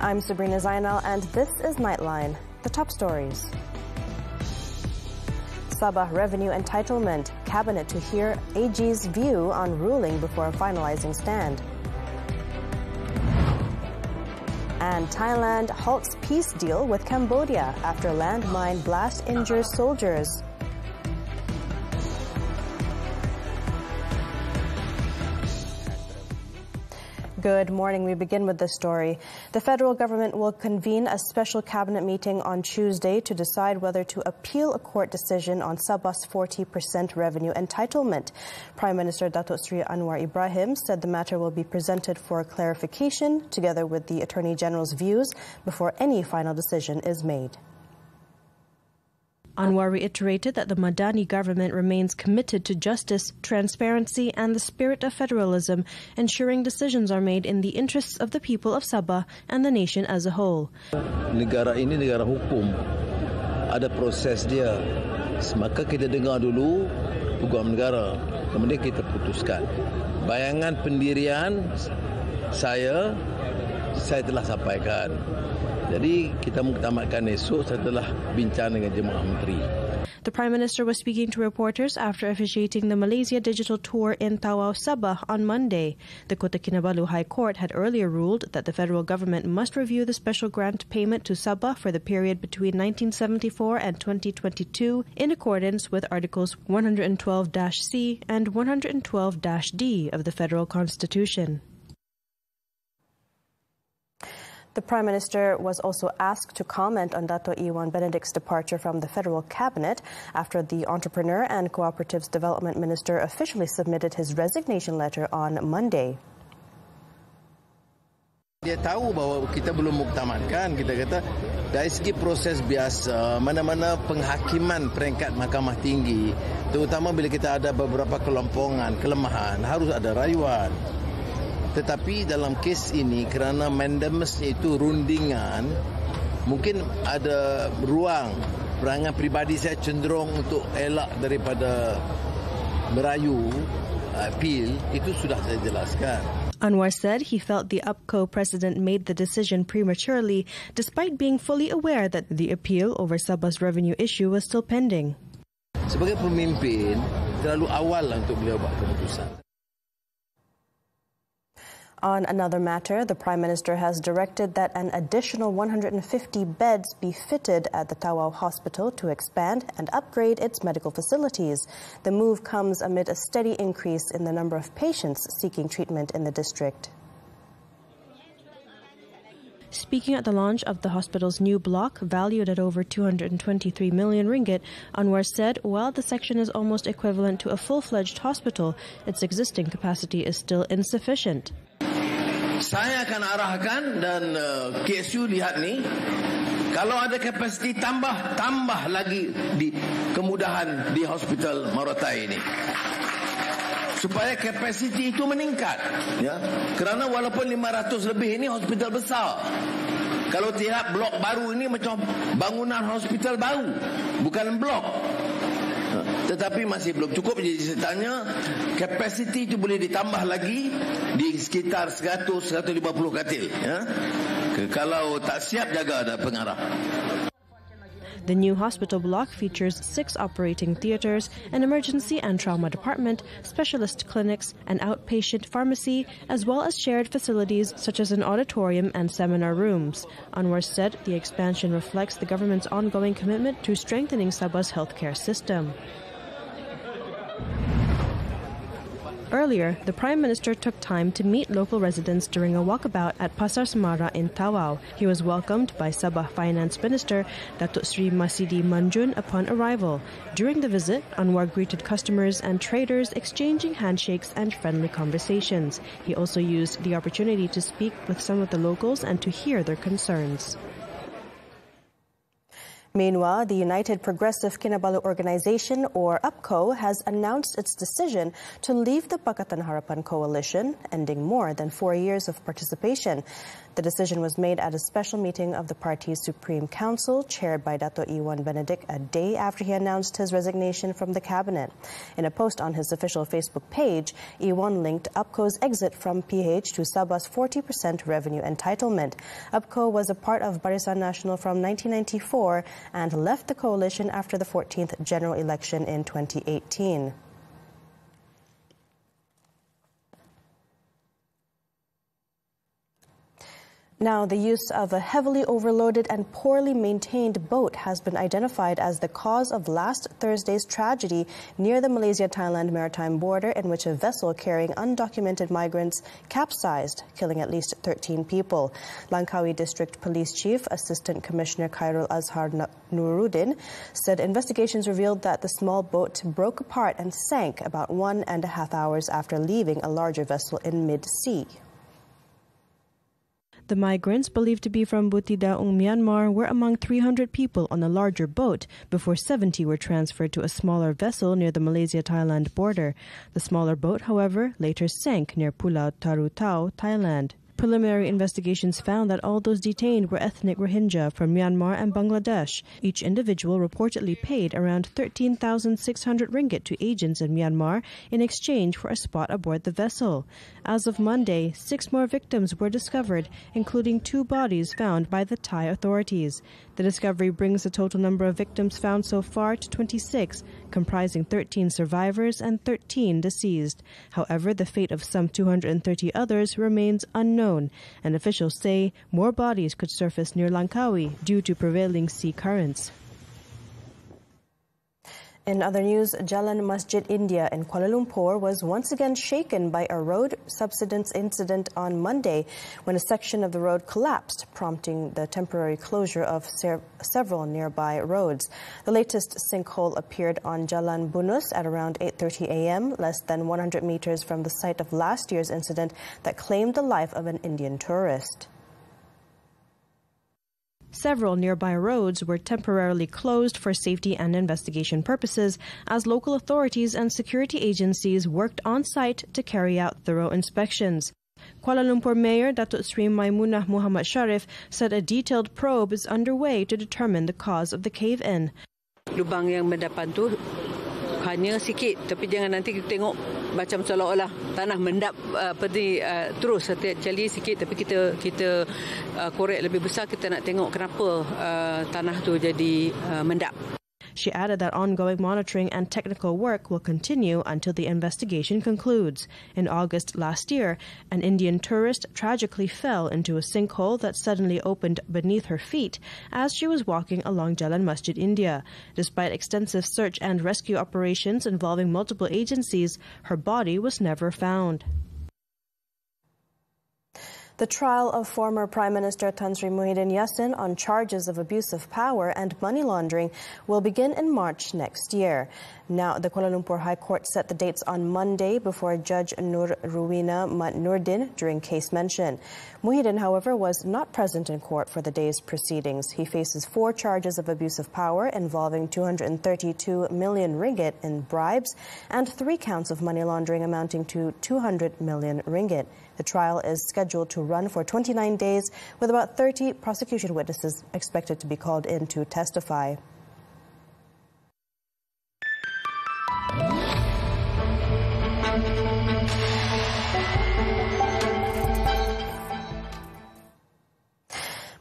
I'm Sabrina Zainal, and this is Nightline. The top stories. Sabah revenue entitlement. Cabinet to hear AG's view on ruling before finalizing stand. And Thailand halts peace deal with Cambodia after landmine blast injures soldiers. Good morning. We begin with this story. The federal government will convene a special cabinet meeting on Tuesday to decide whether to appeal a court decision on Sabah's 40% revenue entitlement. Prime Minister Datuk Seri Anwar Ibrahim said the matter will be presented for clarification together with the Attorney General's views before any final decision is made. Anwar reiterated that the Madani government remains committed to justice, transparency and the spirit of federalism, ensuring decisions are made in the interests of the people of Sabah and the nation as a whole. Negara ini negara hukum. Ada proses dia. Maka kita dengar dulu hukum negara, kemudian kita putuskan. Bayangan pendirian saya telah sampaikan. Jadi kita mengutamatkan esok setelah bincang dengan jemaah menteri. The Prime Minister was speaking to reporters after officiating the Malaysia Digital Tour in Tawau, Sabah on Monday. The Kota Kinabalu High Court had earlier ruled that the federal government must review the special grant payment to Sabah for the period between 1974 and 2022 in accordance with Articles 112-C and 112-D of the Federal Constitution. The Prime Minister was also asked to comment on Dato' Iwan Benedict's departure from the federal cabinet after the Entrepreneur and Cooperatives Development Minister officially submitted his resignation letter on Monday. Dia tahu bahawa kita belum muktamadkan. Kita kata dari segi proses biasa, mana-mana penghakiman peringkat mahkamah tinggi, terutama bila kita ada beberapa kelompongan, kelemahan, harus ada rayuan. Tetapi dalam kes ini kerana mandamusnya itu rundingan, mungkin ada ruang. Perangai pribadi saya cenderung untuk elak daripada merayu appeal, itu sudah saya jelaskan. Anwar said he felt the UPCO president made the decision prematurely despite being fully aware that the appeal over Sabah's revenue issue was still pending. Sebagai pemimpin, terlalu awal untuk beliau buat keputusan. On another matter, the Prime Minister has directed that an additional 150 beds be fitted at the Tawau Hospital to expand and upgrade its medical facilities. The move comes amid a steady increase in the number of patients seeking treatment in the district. Speaking at the launch of the hospital's new block, valued at over 223 million ringgit, Anwar said while the section is almost equivalent to a full-fledged hospital, its existing capacity is still insufficient. Saya akan arahkan dan KSU lihat ni, kalau ada kapasiti tambah lagi di kemudahan di hospital Morotai ini. Supaya kapasiti itu meningkat, ya. Kerana walaupun 500 lebih ini hospital besar. Kalau tiap blok baru ini macam bangunan hospital baru, bukan blok. Tetapi masih belum cukup. Jadi saya tanya, kapasiti itu boleh ditambah lagi di sekitar 100-150 katil, ya. Kalau tak siap, jaga ada pengarah. The new hospital block features 6 operating theaters, an emergency and trauma department, specialist clinics, an outpatient pharmacy, as well as shared facilities such as an auditorium and seminar rooms. Anwar said the expansion reflects the government's ongoing commitment to strengthening Sabah's healthcare system. Earlier, the Prime Minister took time to meet local residents during a walkabout at Pasar Semara in Tawau. He was welcomed by Sabah Finance Minister Datuk Seri Masidi Manjun upon arrival. During the visit, Anwar greeted customers and traders, exchanging handshakes and friendly conversations. He also used the opportunity to speak with some of the locals and to hear their concerns. Meanwhile, the United Progressive Kinabalu Organization, or UPCO, has announced its decision to leave the Pakatan Harapan coalition, ending more than 4 years of participation. The decision was made at a special meeting of the party's Supreme Council, chaired by Dato' Iwan Benedict, a day after he announced his resignation from the cabinet. In a post on his official Facebook page, Iwan linked UPCO's exit from PH to Sabah's 40% revenue entitlement. UPCO was a part of Barisan Nasional from 1994 and left the coalition after the 14th general election in 2018. Now, the use of a heavily overloaded and poorly maintained boat has been identified as the cause of last Thursday's tragedy near the Malaysia-Thailand maritime border, in which a vessel carrying undocumented migrants capsized, killing at least 13 people. Langkawi District Police Chief Assistant Commissioner Khairul Azhar Nuruddin said investigations revealed that the small boat broke apart and sank about 1.5 hours after leaving a larger vessel in mid-sea. The migrants, believed to be from Butidaung, Myanmar, were among 300 people on a larger boat before 70 were transferred to a smaller vessel near the Malaysia-Thailand border. The smaller boat, however, later sank near Pulau Tarutao, Thailand. Preliminary investigations found that all those detained were ethnic Rohingya from Myanmar and Bangladesh. Each individual reportedly paid around 13,600 ringgit to agents in Myanmar in exchange for a spot aboard the vessel. As of Monday, 6 more victims were discovered, including 2 bodies found by the Thai authorities. The discovery brings the total number of victims found so far to 26, comprising 13 survivors and 13 deceased. However, the fate of some 230 others remains unknown, and officials say more bodies could surface near Langkawi due to prevailing sea currents. In other news, Jalan Masjid India in Kuala Lumpur was once again shaken by a road subsidence incident on Monday when a section of the road collapsed, prompting the temporary closure of several nearby roads. The latest sinkhole appeared on Jalan Bunus at around 8:30 a.m., less than 100 meters from the site of last year's incident that claimed the life of an Indian tourist. Several nearby roads were temporarily closed for safety and investigation purposes as local authorities and security agencies worked on site to carry out thorough inspections. Kuala Lumpur Mayor Datuk Sri Maimunah Muhammad Sharif said a detailed probe is underway to determine the cause of the cave-in. Lubang yang mendapat tu hanya sikit, tapi jangan nanti kita tengok macam seolah-olah tanah mendap terus actually sikit, tapi kita korek lebih besar. Kita nak tengok kenapa tanah tu jadi mendap. She added that ongoing monitoring and technical work will continue until the investigation concludes. In August last year, an Indian tourist tragically fell into a sinkhole that suddenly opened beneath her feet as she was walking along Jalan Masjid India. Despite extensive search and rescue operations involving multiple agencies, her body was never found. The trial of former Prime Minister Tan Sri Muhyiddin Yassin on charges of abuse of power and money laundering will begin in March next year. Now, the Kuala Lumpur High Court set the dates on Monday before Judge Nur Ruwina Mat Nurdin during case mention. Muhyiddin, however, was not present in court for the day's proceedings. He faces 4 charges of abuse of power involving 232 million ringgit in bribes and 3 counts of money laundering amounting to 200 million ringgit. The trial is scheduled to run for 29 days, with about 30 prosecution witnesses expected to be called in to testify.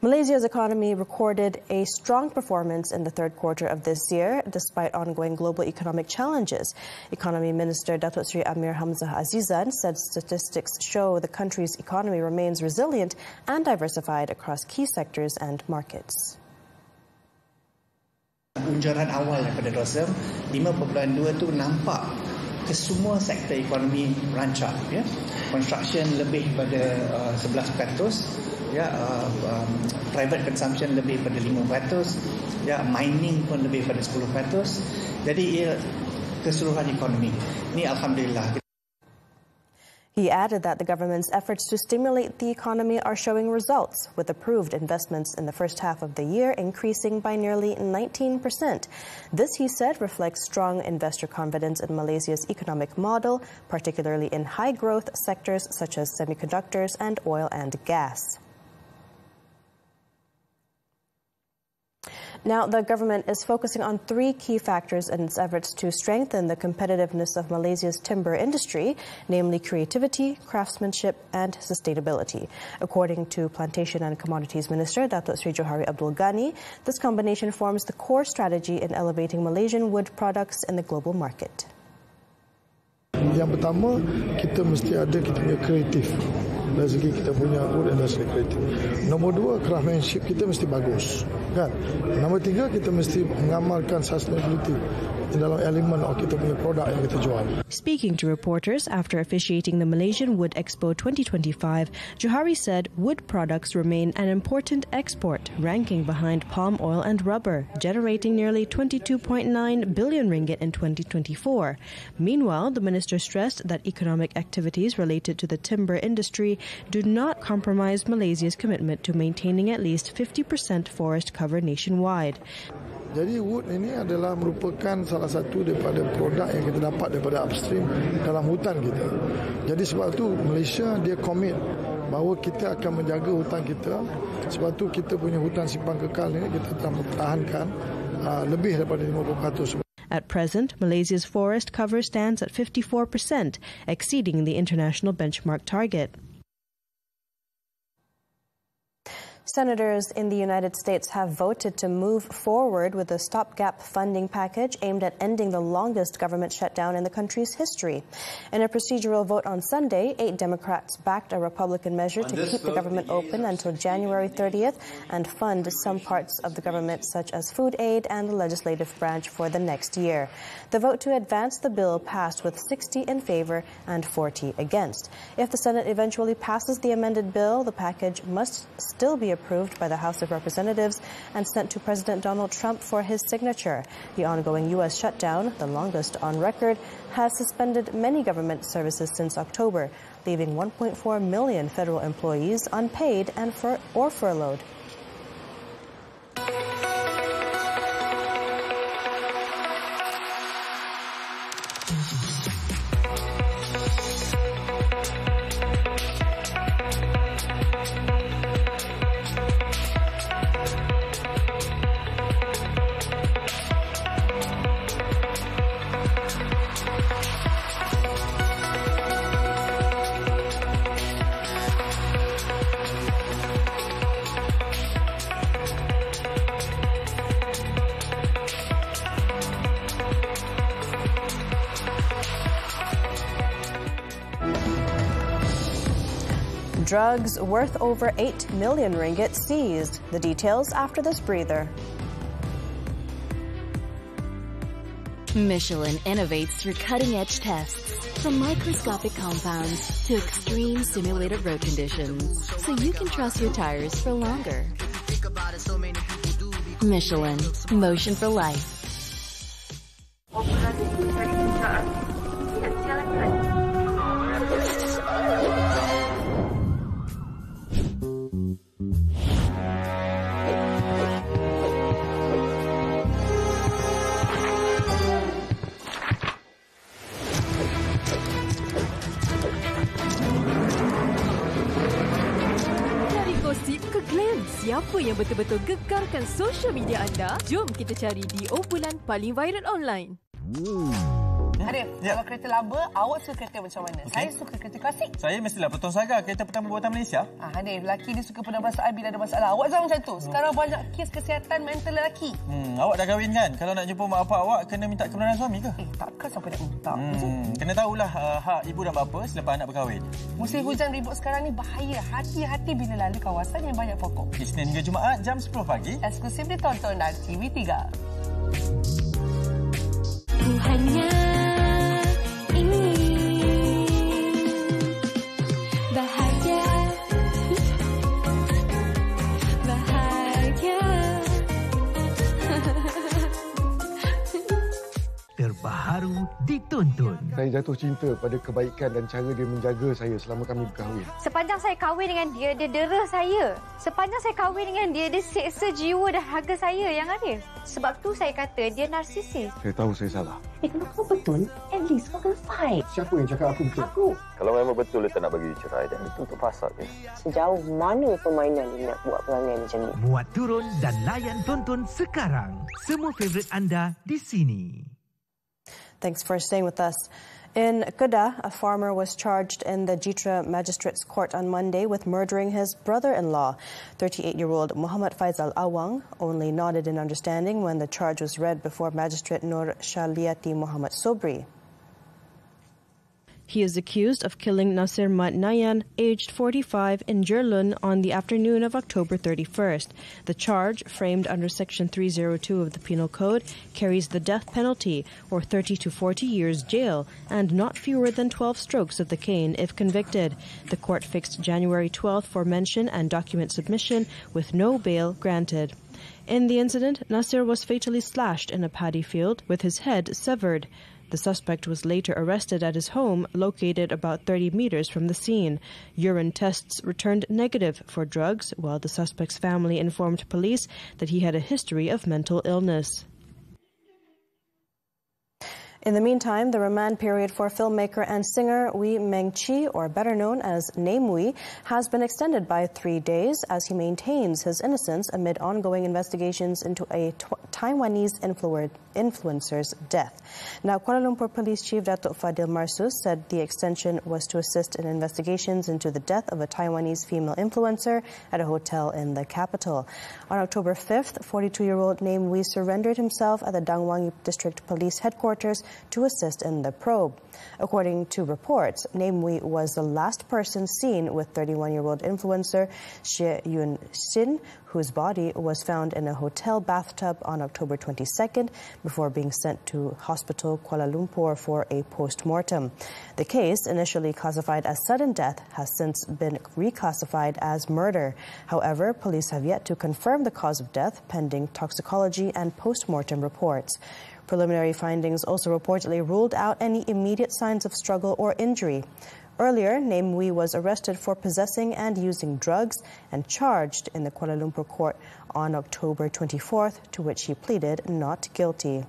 Malaysia's economy recorded a strong performance in the third quarter of this year, despite ongoing global economic challenges. Economy Minister Datuk Sri Amir Hamzah Azizan said statistics show the country's economy remains resilient and diversified across key sectors and markets. Unjuran awal daripada DOSM 5.2 itu nampak ke semua sektor ekonomi rancak, ya. Construction lebih pada 11%, ya, private consumption lebih pada 5%, ya, mining pun lebih pada 10%. Jadi ia keseluruhan ekonomi. Ini alhamdulillah. He added that the government's efforts to stimulate the economy are showing results, with approved investments in the first half of the year increasing by nearly 19%. This, he said, reflects strong investor confidence in Malaysia's economic model, particularly in high-growth sectors such as semiconductors and oil and gas. Now, the government is focusing on 3 key factors in its efforts to strengthen the competitiveness of Malaysia's timber industry, namely creativity, craftsmanship and sustainability. According to Plantation and Commodities Minister Datuk Seri Johari Abdul Ghani, this combination forms the core strategy in elevating Malaysian wood products in the global market. Yang pertama, kita mesti ada kita punya kreatif. Dari segi kita punya wood industry kreatif. Nombor 2, craftsmanship kita mesti bagus, kan? Nombor 3, kita mesti mengamalkan sustainability dalam elemen kita punya produk yang kita jual. Speaking to reporters after officiating the Malaysian Wood Expo 2025, Johari said wood products remain an important export, ranking behind palm oil and rubber, generating nearly 22.9 billion ringgit in 2024. Meanwhile, the minister stressed that economic activities related to the timber industry do not compromise Malaysia's commitment to maintaining at least 50% forest cover nationwide. Jadi wood ini adalah merupakan salah satu daripada produk yang kita dapat daripada upstream dalam hutan kita. Jadi sebab itu Malaysia dia komit bahawa kita akan menjaga hutan kita. Sebab itu kita punya hutan simpan kekal ini kita akan mempertahankan lebih daripada 50%. At present, Malaysia's forest cover stands at 54%, exceeding the international benchmark target. Senators in the United States have voted to move forward with a stopgap funding package aimed at ending the longest government shutdown in the country's history. In a procedural vote on Sunday, 8 Democrats backed a Republican measure to keep the government open until January 30th and fund some parts of the government, such as food aid and the legislative branch, for the next year. The vote to advance the bill passed with 60 in favor and 40 against. If the Senate eventually passes the amended bill, the package must still be approved by the House of Representatives and sent to President Donald Trump for his signature. The ongoing U.S. shutdown, the longest on record, has suspended many government services since October, leaving 1.4 million federal employees unpaid and furloughed. Drugs worth over 8 million ringgit seized. The details after this breather. Michelin innovates through cutting-edge tests, from microscopic compounds to extreme simulated road conditions, so you can trust your tires for longer. Michelin, motion for life. Siapa yang betul-betul gegarkan sosial media anda? Jom kita cari di obrolan paling viral online. Arif, kalau kereta laba, awak suka kereta macam mana? Okay. Saya suka kereta klasik. Saya mestilah Petong Saga, kereta pertama buatan Malaysia. Arif, lelaki dia suka penampasan bila ada masalah. Awak jangan macam tu. Sekarang banyak kes kesihatan mental lelaki. Awak dah kahwin kan? Kalau nak jumpa mak bapak awak, kena minta kebenaran suami ke? Takkan sampai nak minta. Kena tahulah hak ibu dan bapa selepas anak berkahwin. Musim hujan ribut sekarang ni bahaya. Hati-hati bila lalu kawasan yang banyak pokok. Isnin hingga Jumaat, jam 10 pagi. Eksklusif ditonton dan TV3. Ku hanya terbaru dituntut. Saya jatuh cinta pada kebaikan dan cara dia menjaga saya selama kami berkahwin. Sepanjang saya kahwin dengan dia, dia dera saya. Sepanjang saya kahwin dengan dia, dia seksa jiwa dan harga saya yang ada. Sebab tu saya kata dia narsisis. Saya tahu saya salah. Kalau kau betul, at least kau kena fight. Siapa yang cakap aku betul? Aku. Kalau memang betul dia tak nak bagi cerai, dan itu untuk fasad dia. Sejauh mana permainan dia nak buat perangai macam ni? Muat turun dan layan tonton sekarang. Semua favourite anda di sini. Thanks for staying with us. In Kedah, a farmer was charged in the Jitra Magistrates Court on Monday with murdering his brother-in-law. 38-year-old Muhammad Faizal Awang only nodded in understanding when the charge was read before Magistrate Nur Shaliati Muhammad Sobri. He is accused of killing Nasir Mat Nayan, aged 45, in Jerlun on the afternoon of October 31st. The charge, framed under Section 302 of the Penal Code, carries the death penalty, or 30 to 40 years jail, and not fewer than 12 strokes of the cane if convicted. The court fixed January 12th for mention and document submission, with no bail granted. In the incident, Nasir was fatally slashed in a paddy field, with his head severed. The suspect was later arrested at his home, located about 30 meters from the scene. Urine tests returned negative for drugs, while the suspect's family informed police that he had a history of mental illness. In the meantime, the remand period for filmmaker and singer Wee Meng Chi, or better known as Name Wee, has been extended by 3 days as he maintains his innocence amid ongoing investigations into a Taiwanese influencer's death. Now, Kuala Lumpur Police Chief Datuk Fadil Marsus said the extension was to assist in investigations into the death of a Taiwanese female influencer at a hotel in the capital. On October 5th, 42-year-old Name Wee surrendered himself at the Dangwangi District Police Headquarters to assist in the probe. According to reports, Name Wee was the last person seen with 31-year-old influencer Xie Yun Xin, whose body was found in a hotel bathtub on October 22nd before being sent to Hospital Kuala Lumpur for a post-mortem. The case, initially classified as sudden death, has since been reclassified as murder. However, police have yet to confirm the cause of death, pending toxicology and post-mortem reports. Preliminary findings also reportedly ruled out any immediate signs of struggle or injury. Earlier, Name Wee was arrested for possessing and using drugs and charged in the Kuala Lumpur court on October 24th, to which he pleaded not guilty.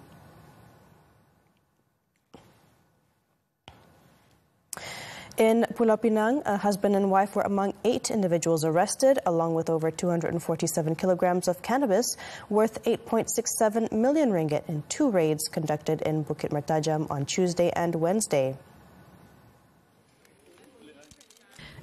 In Pulau Pinang, a husband and wife were among 8 individuals arrested, along with over 247 kilograms of cannabis worth 8.67 million ringgit in 2 raids conducted in Bukit Mertajam on Tuesday and Wednesday.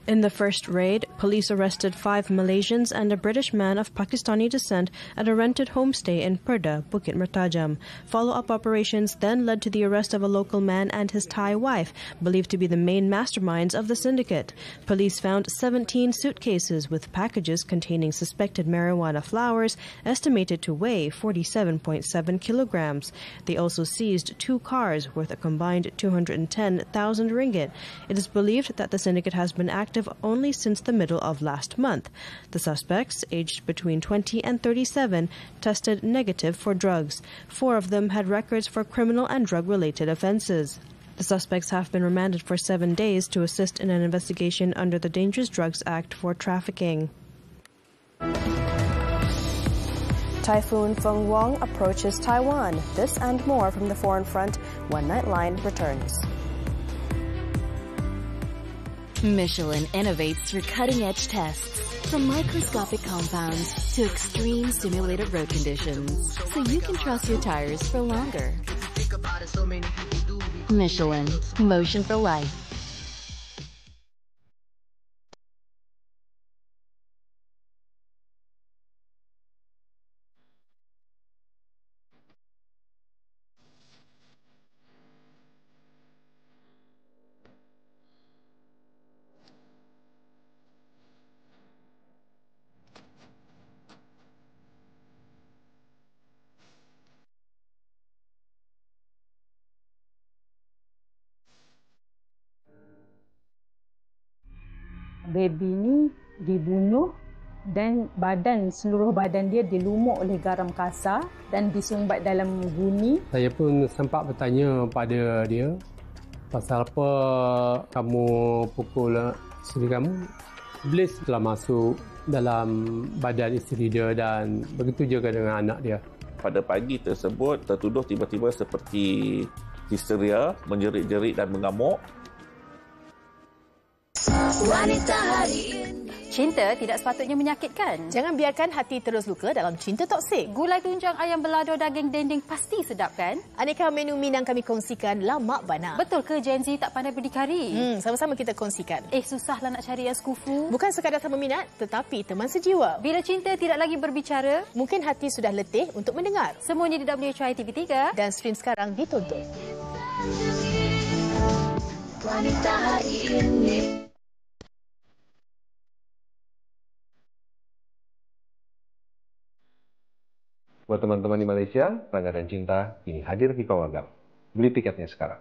In the first raid, police arrested 5 Malaysians and a British man of Pakistani descent at a rented homestay in Perda, Bukit Mertajam. Follow-up operations then led to the arrest of a local man and his Thai wife, believed to be the main masterminds of the syndicate. Police found 17 suitcases with packages containing suspected marijuana flowers, estimated to weigh 47.7 kilograms. They also seized 2 cars worth a combined 210,000 ringgit. It is believed that the syndicate has been active only since the middle of last month. The suspects, aged between 20 and 37, tested negative for drugs. 4 of them had records for criminal and drug-related offences. The suspects have been remanded for 7 days to assist in an investigation under the Dangerous Drugs Act for trafficking. Typhoon Feng Wong approaches Taiwan. This and more from the foreign front when Nightline returns. Michelin innovates through cutting-edge tests, from microscopic compounds to extreme simulated road conditions, so you can trust your tires for longer. Michelin, motion for life. Baby ni dibunuh dan seluruh badan dia dilumuk oleh garam kasar dan disumbat dalam guni. Saya pun sempat bertanya pada dia, pasal apa kamu pukul isteri kamu? Iblis telah masuk dalam badan isteri dia dan begitu juga dengan anak dia. Pada pagi tersebut, tertuduh tiba-tiba seperti histeria, menjerit-jerit dan mengamuk. Wanita hari ini. Cinta tidak sepatutnya menyakitkan. Jangan biarkan hati terus luka dalam cinta toksik. Gulai tunjang ayam belado daging dendeng pasti sedap kan? Aneka menu Minang kami kongsikan lama bana. Betul ke Gen Z tak pandai berdikari? Sama-sama kita kongsikan. Susahlah nak cari yang sekufu. Bukan sekadar sama minat, tetapi teman sejiwa. Bila cinta tidak lagi berbicara, mungkin hati sudah letih untuk mendengar. Semuanya di WHI TV3 dan stream sekarang ditonton. Wanita hari ini. Buat teman-teman di Malaysia, Langganan Cinta kini hadir di Kawagam. Beli tiketnya sekarang.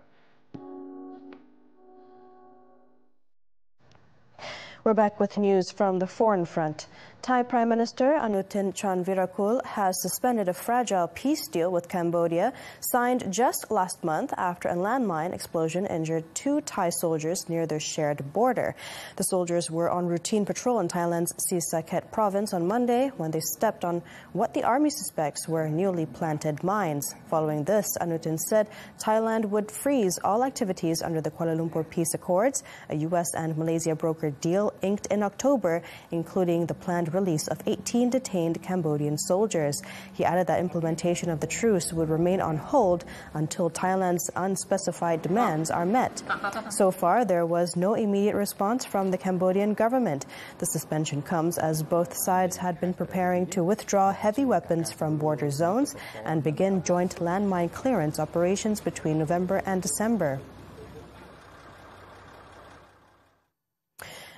We're back with news from the foreign front. Thai Prime Minister Anutin Chanvirakul has suspended a fragile peace deal with Cambodia signed just last month after a landmine explosion injured 2 Thai soldiers near their shared border. The soldiers were on routine patrol in Thailand's Sisaket province on Monday when they stepped on what the army suspects were newly planted mines. Following this, Anutin said Thailand would freeze all activities under the Kuala Lumpur Peace Accords, a U.S. and Malaysia brokered deal inked in October, including the planned release of 18 detained Cambodian soldiers. He added that implementation of the truce would remain on hold until Thailand's unspecified demands are met. So far, there was no immediate response from the Cambodian government. The suspension comes as both sides had been preparing to withdraw heavy weapons from border zones and begin joint landmine clearance operations between November and December.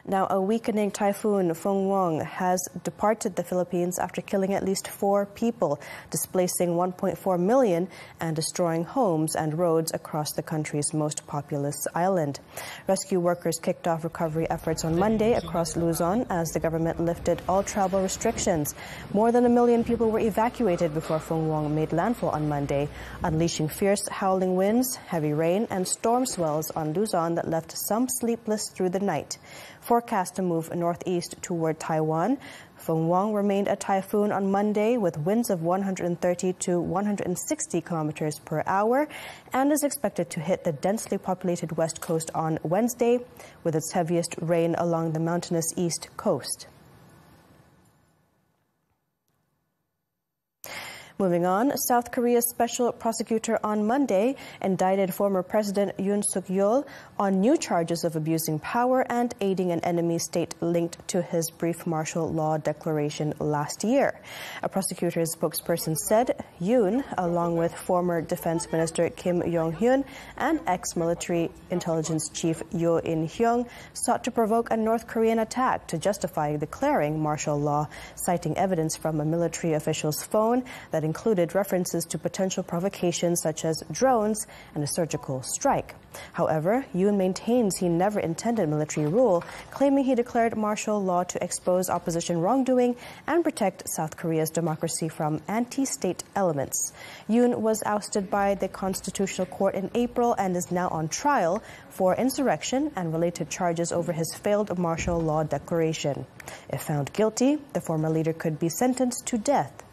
Now, a weakening typhoon Phong Wong has departed the Philippines after killing at least 4 people, displacing 1.4 million and destroying homes and roads across the country's most populous island. Rescue workers kicked off recovery efforts on Monday across Luzon as the government lifted all travel restrictions. More than 1 million people were evacuated before Phong Wong made landfall on Monday, unleashing fierce howling winds, heavy rain and storm swells on Luzon that left some sleepless through the night. Forecast to move northeast toward Taiwan. Phong Wong remained a typhoon on Monday with winds of 130 to 160 kilometers per hour and is expected to hit the densely populated west coast on Wednesday, with its heaviest rain along the mountainous east coast. Moving on, South Korea's special prosecutor on Monday indicted former President Yoon Suk-yeol on new charges of abusing power and aiding an enemy state linked to his brief martial law declaration last year. A prosecutor's spokesperson said Yoon, along with former Defense Minister Kim Yong-hyun and ex-military intelligence chief Yo In-hyung, sought to provoke a North Korean attack to justify declaring martial law, citing evidence from a military official's phone that included references to potential provocations such as drones and a surgical strike. However, Yoon maintains he never intended military rule, claiming he declared martial law to expose opposition wrongdoing and protect South Korea's democracy from anti-state elements. Yoon was ousted by the Constitutional Court in April and is now on trial for insurrection and related charges over his failed martial law declaration. If found guilty, the former leader could be sentenced to death.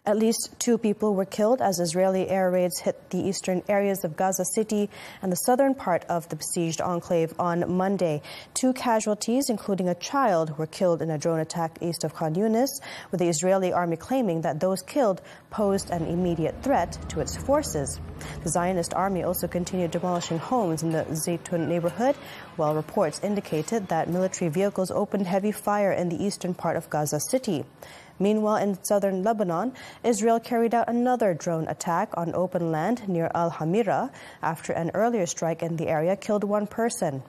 At least 2 people were killed as Israeli air raids hit the eastern areas of Gaza City and the southern part of the besieged enclave on Monday. 2 casualties, including a child, were killed in a drone attack east of Khan Yunis, with the Israeli army claiming that those killed posed an immediate threat to its forces. The Zionist army also continued demolishing homes in the Zaytun neighborhood, while reports indicated that military vehicles opened heavy fire in the eastern part of Gaza City. Meanwhile, in southern Lebanon, Israel carried out another drone attack on open land near Al-Hamira after an earlier strike in the area killed 1 person.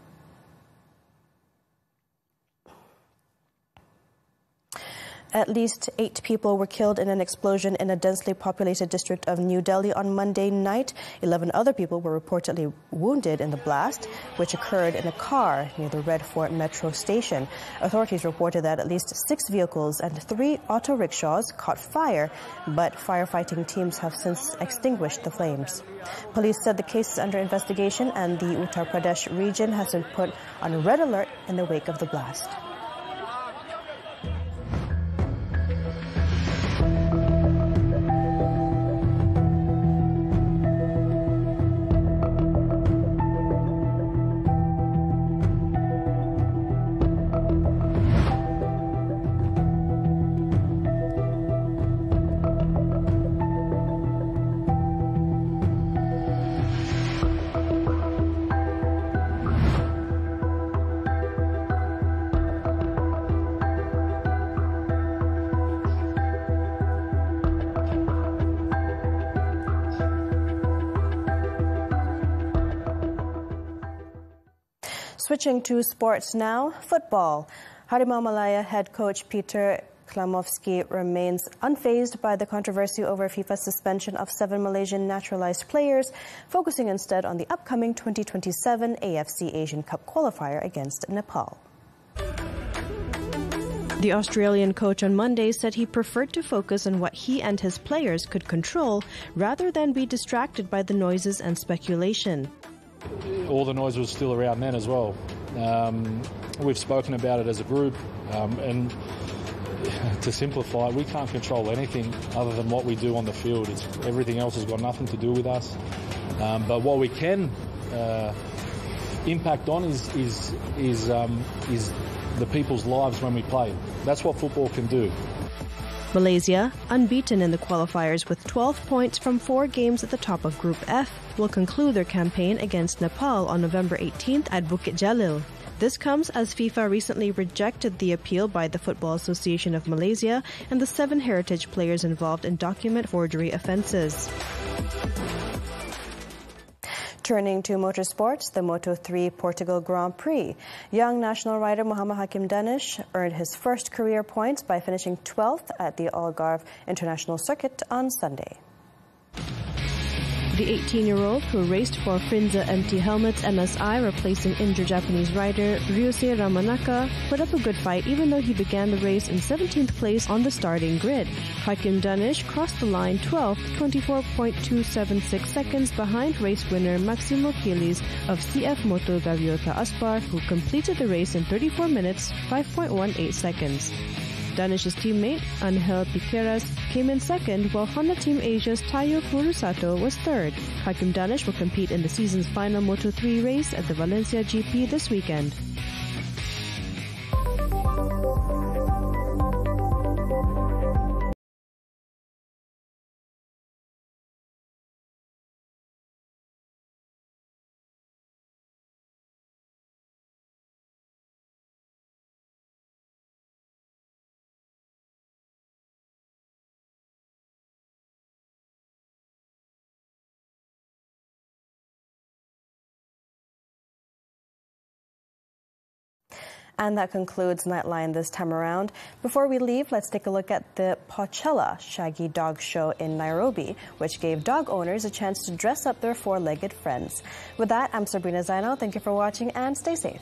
At least 8 people were killed in an explosion in a densely populated district of New Delhi on Monday night. 11 other people were reportedly wounded in the blast, which occurred in a car near the Red Fort metro station. Authorities reported that at least 6 vehicles and 3 auto rickshaws caught fire, but firefighting teams have since extinguished the flames. Police said the case is under investigation and the Uttar Pradesh region has been put on red alert in the wake of the blast. Switching to sports now, football. Harimau Malaya head coach Peter Klamovski remains unfazed by the controversy over FIFA's suspension of 7 Malaysian naturalized players, focusing instead on the upcoming 2027 AFC Asian Cup qualifier against Nepal. The Australian coach on Monday said he preferred to focus on what he and his players could control rather than be distracted by the noises and speculation. All the noise was still around then as well. We've spoken about it as a group, and to simplify, we can't control anything other than what we do on the field. Everything else has got nothing to do with us. But what we can impact on is the people's lives when we play. That's what football can do. Malaysia, unbeaten in the qualifiers with 12 points from 4 games at the top of Group F, will conclude their campaign against Nepal on November 18th at Bukit Jalil. This comes as FIFA recently rejected the appeal by the Football Association of Malaysia and the 7 heritage players involved in document forgery offences. Turning to motorsports, the Moto3 Portugal Grand Prix. Young national rider Muhammad Hakim Danish earned his first career points by finishing 12th at the Algarve International Circuit on Sunday. The 18-year-old, who raced for Frinza Empty Helmets MSI, replacing injured Japanese rider Ryusei Ramanaka, put up a good fight even though he began the race in 17th place on the starting grid. Hakim Danish crossed the line 12th, 24.276 seconds behind race winner Maximo Chilis of CF Moto Gaviota Aspar, who completed the race in 34 minutes, 5.18 seconds. Danish's teammate, Angel Piqueras, came in second, while Honda Team Asia's Tayo Furusato was third. Hakim Danish will compete in the season's final Moto3 race at the Valencia GP this weekend. And that concludes Nightline this time around. Before we leave, let's take a look at the Pochella Shaggy Dog Show in Nairobi, which gave dog owners a chance to dress up their 4-legged friends. With that, I'm Sabrina Zainal. Thank you for watching and stay safe.